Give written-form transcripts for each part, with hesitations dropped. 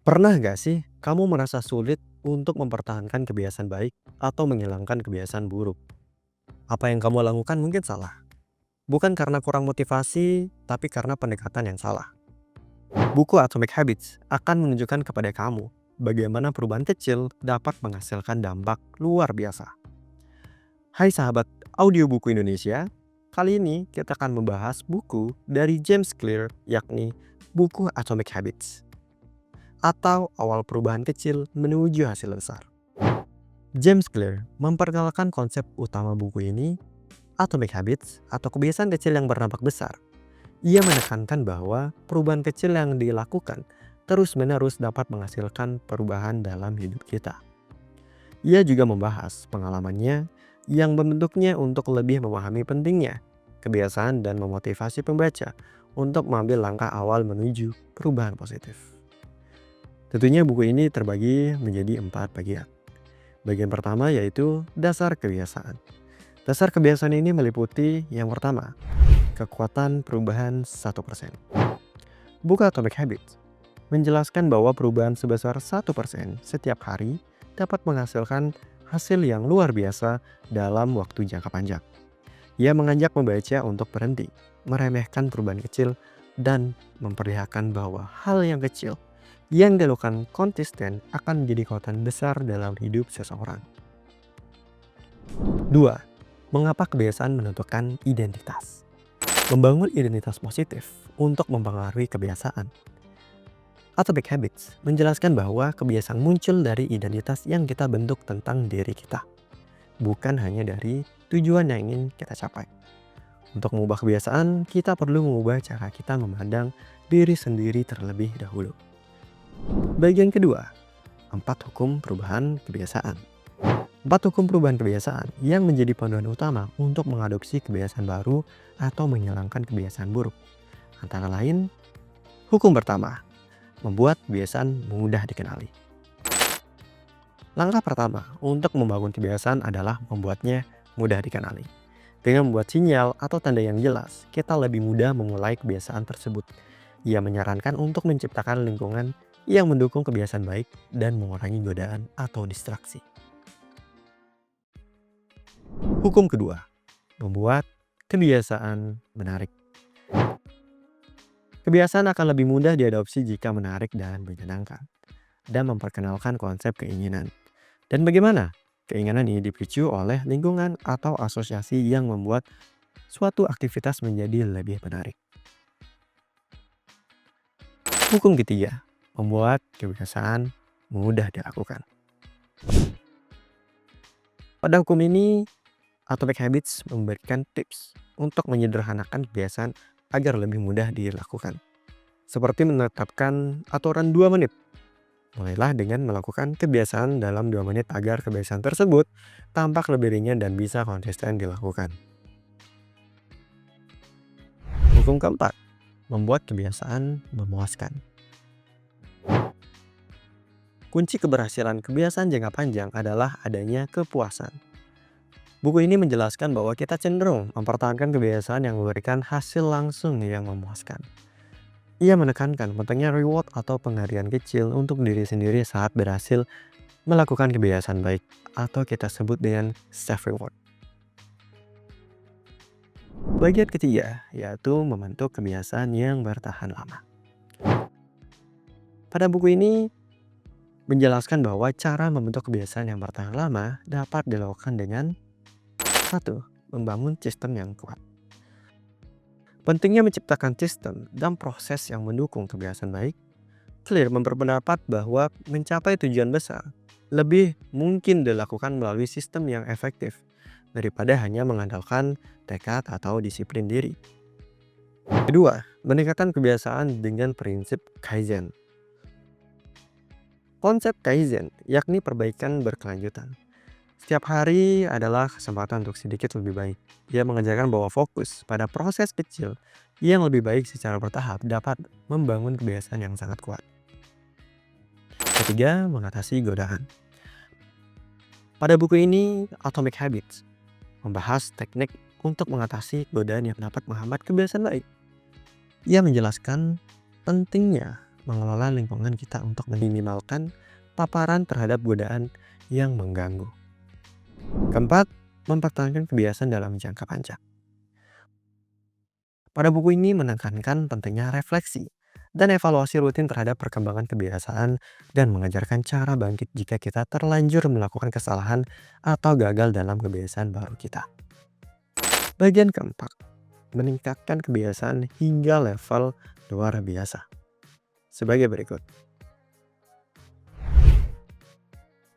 Pernah gak sih kamu merasa sulit untuk mempertahankan kebiasaan baik atau menghilangkan kebiasaan buruk? Apa yang kamu lakukan mungkin salah. Bukan karena kurang motivasi, tapi karena pendekatan yang salah. Buku Atomic Habits akan menunjukkan kepada kamu bagaimana perubahan kecil dapat menghasilkan dampak luar biasa. Hai sahabat audiobuku Indonesia, kali ini kita akan membahas buku dari James Clear, yakni buku Atomic Habits atau awal perubahan kecil menuju hasil besar. James Clear memperkenalkan konsep utama buku ini, Atomic Habits atau kebiasaan kecil yang berdampak besar. Ia menekankan bahwa perubahan kecil yang dilakukan terus-menerus dapat menghasilkan perubahan dalam hidup kita. Ia juga membahas pengalamannya yang membentuknya untuk lebih memahami pentingnya kebiasaan dan memotivasi pembaca untuk mengambil langkah awal menuju perubahan positif. Tentunya buku ini terbagi menjadi 4 bagian. Bagian pertama yaitu dasar kebiasaan. Dasar kebiasaan ini meliputi yang pertama, kekuatan perubahan 1%. Buku Atomic Habits menjelaskan bahwa perubahan sebesar 1% setiap hari dapat menghasilkan hasil yang luar biasa dalam waktu jangka panjang. Ia mengajak pembaca untuk berhenti, meremehkan perubahan kecil, dan memperlihatkan bahwa hal yang kecil yang dilakukan konsisten akan menjadi kekuatan besar dalam hidup seseorang. 2. Mengapa kebiasaan menentukan identitas? Membangun identitas positif untuk mempengaruhi kebiasaan. Atomic Habits menjelaskan bahwa kebiasaan muncul dari identitas yang kita bentuk tentang diri kita, bukan hanya dari tujuan yang ingin kita capai. Untuk mengubah kebiasaan, kita perlu mengubah cara kita memandang diri sendiri terlebih dahulu. Bagian kedua, 4 hukum perubahan kebiasaan. 4 hukum perubahan kebiasaan yang menjadi panduan utama untuk mengadopsi kebiasaan baru atau menghilangkan kebiasaan buruk. Antara lain, hukum pertama, membuat kebiasaan mudah dikenali. Langkah pertama untuk membangun kebiasaan adalah membuatnya mudah dikenali. Dengan membuat sinyal atau tanda yang jelas, kita lebih mudah memulai kebiasaan tersebut. Ia menyarankan untuk menciptakan lingkungan yang mendukung kebiasaan baik dan mengurangi godaan atau distraksi. Hukum kedua, membuat kebiasaan menarik. Kebiasaan akan lebih mudah diadopsi jika menarik dan menyenangkan, dan memperkenalkan konsep keinginan. Dan bagaimana keinginan ini dipicu oleh lingkungan atau asosiasi yang membuat suatu aktivitas menjadi lebih menarik. Hukum ketiga, membuat kebiasaan mudah dilakukan. Pada hukum ini, Atomic Habits memberikan tips untuk menyederhanakan kebiasaan agar lebih mudah dilakukan. Seperti menetapkan aturan 2 menit. Mulailah dengan melakukan kebiasaan dalam 2 menit agar kebiasaan tersebut tampak lebih ringan dan bisa konsisten dilakukan. Hukum keempat, membuat kebiasaan memuaskan. Kunci keberhasilan kebiasaan jangka panjang adalah adanya kepuasan. Buku ini menjelaskan bahwa kita cenderung mempertahankan kebiasaan yang memberikan hasil langsung yang memuaskan. Ia menekankan pentingnya reward atau penghargaan kecil untuk diri sendiri saat berhasil melakukan kebiasaan baik atau kita sebut dengan self-reward. Bagian ketiga yaitu membentuk kebiasaan yang bertahan lama. Pada buku ini menjelaskan bahwa cara membentuk kebiasaan yang bertahan lama dapat dilakukan dengan 1. Membangun sistem yang kuat. Pentingnya menciptakan sistem dan proses yang mendukung kebiasaan baik. Clear berpendapat bahwa mencapai tujuan besar lebih mungkin dilakukan melalui sistem yang efektif daripada hanya mengandalkan tekad atau disiplin diri. Kedua, meningkatkan kebiasaan dengan prinsip Kaizen. Konsep Kaizen yakni perbaikan berkelanjutan. Setiap hari adalah kesempatan untuk sedikit lebih baik. Ia mengajarkan bahwa fokus pada proses kecil yang lebih baik secara bertahap dapat membangun kebiasaan yang sangat kuat. Ketiga, mengatasi godaan. Pada buku ini, Atomic Habits membahas teknik untuk mengatasi godaan yang dapat menghambat kebiasaan baik. Ia menjelaskan pentingnya mengelola lingkungan kita untuk meminimalkan paparan terhadap godaan yang mengganggu. Keempat, mempertahankan kebiasaan dalam jangka panjang. Pada buku ini menekankan pentingnya refleksi dan evaluasi rutin terhadap perkembangan kebiasaan dan mengajarkan cara bangkit jika kita terlanjur melakukan kesalahan atau gagal dalam kebiasaan baru kita. Bagian keempat, meningkatkan kebiasaan hingga level luar biasa. Sebagai berikut.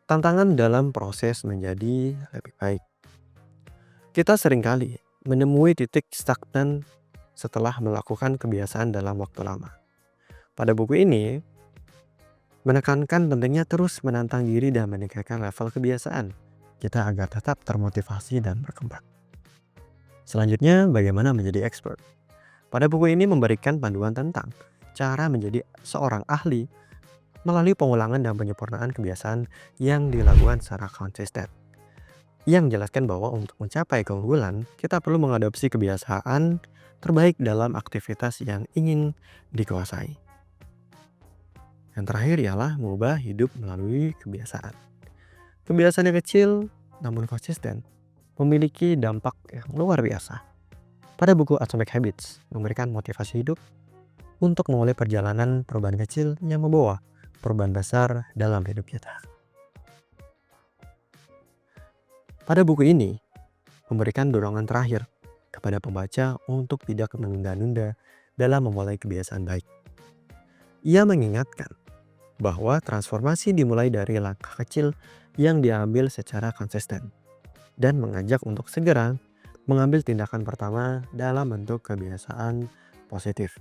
Tantangan dalam proses menjadi lebih baik. Kita seringkali menemui titik stagnan setelah melakukan kebiasaan dalam waktu lama. Pada buku ini, menekankan pentingnya terus menantang diri dan meningkatkan level kebiasaan kita agar tetap termotivasi dan berkembang. Selanjutnya, bagaimana menjadi expert. Pada buku ini memberikan panduan tentang cara menjadi seorang ahli melalui pengulangan dan penyempurnaan kebiasaan yang dilakukan secara konsisten. Yang menjelaskan bahwa untuk mencapai keunggulan, kita perlu mengadopsi kebiasaan terbaik dalam aktivitas yang ingin dikuasai. Yang terakhir ialah mengubah hidup melalui kebiasaan. Kebiasaan yang kecil namun konsisten memiliki dampak yang luar biasa. Pada buku Atomic Habits memberikan motivasi hidup untuk memulai perjalanan perubahan kecil yang membawa perubahan besar dalam hidup kita. Pada buku ini memberikan dorongan terakhir kepada pembaca untuk tidak menunda-nunda dalam memulai kebiasaan baik. Ia mengingatkan bahwa transformasi dimulai dari langkah kecil yang diambil secara konsisten dan mengajak untuk segera mengambil tindakan pertama dalam bentuk kebiasaan positif.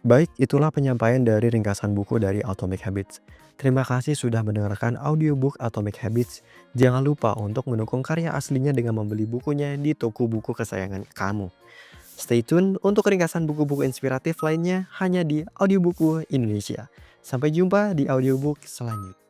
Baik, itulah penyampaian dari ringkasan buku dari Atomic Habits. Terima kasih sudah mendengarkan audiobook Atomic Habits. Jangan lupa untuk mendukung karya aslinya dengan membeli bukunya di toko buku kesayangan kamu. Stay tune untuk ringkasan buku-buku inspiratif lainnya hanya di Audiobuku Indonesia. Sampai jumpa di audiobook selanjutnya.